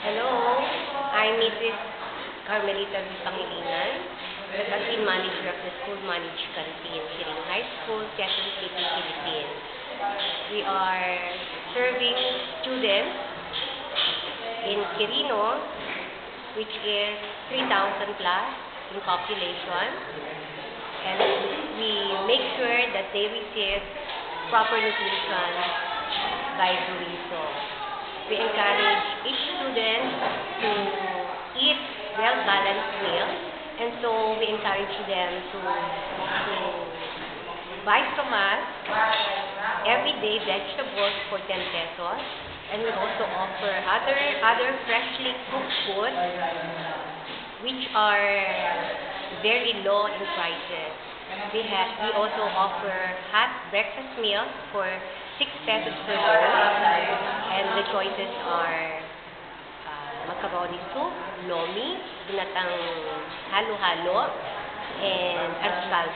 Hello, I'm Mrs. Carmelita Pangilinan, the canteen manager of the school managed canteen here in High School, Quezon City, Philippines. We are serving students in Quirino, which is 3,000 plus in population, and we make sure that they receive proper nutrition by doing so. We encourage each student to eat well-balanced meals, and so we encourage them to buy from us everyday vegetables for 10 pesos, and we also offer other freshly cooked food which are very low in prices. We also offer hot breakfast meals for 6 pesos per bowl, and the choices are macaroni soup, lomi, binatang halo-halo, and arroz.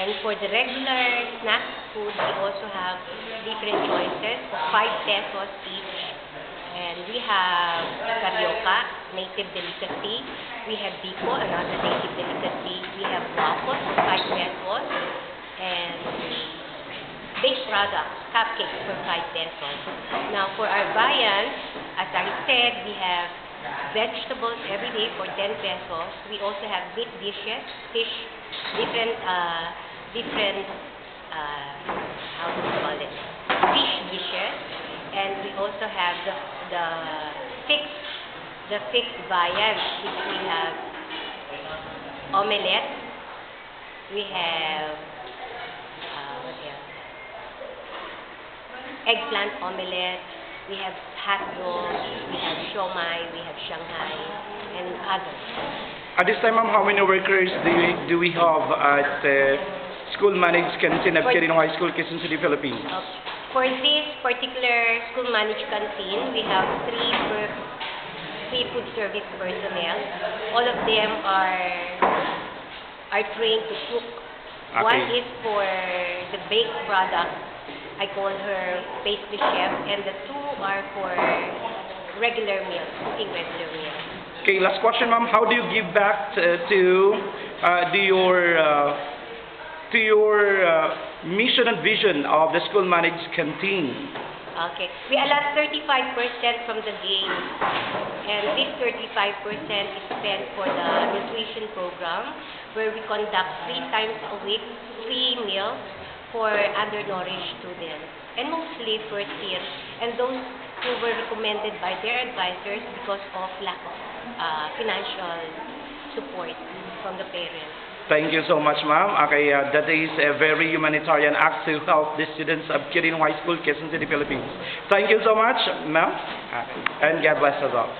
And for the regular snack food, we also have different choices of 5 pesos each. And we have carioca, native delicacy. We have biko, another native delicacy. We have waffles for 5 pesos. And baked products, cupcakes for 5 pesos. Now, for our viands, as I said, we have vegetables every day for 10 pesos. We also have meat dishes, fish, different how do we call it? Fish dishes. And we also have the fixed viands, which we have omelette. We have what else? Eggplant omelette. We have hot dogs. We have siomai. We have Shanghai, and others. At this time, ma'am, how many workers do we have at school managed canteen of Quirino High School, Quezon City, Philippines? For this particular school managed canteen, we have three food service personnel. All of them are trained to cook. Okay. One is for the baked product. I call her pastry chef, and the two are for regular meals, cooking regular meals. Okay, last question, ma'am. How do you give back to your mission and vision of the school managed canteen? Okay. We allot 35% from the gains, and this 35% is spent for the nutrition program, where we conduct 3 times a week, free meals for undernourished students, and mostly first year, and those who were recommended by their advisors because of lack of financial support from the parents. Thank you so much, ma'am. Okay, that is a very humanitarian act to help the students of Quirino High School, Quezon City, Philippines. Thank you so much, ma'am, and God bless us all.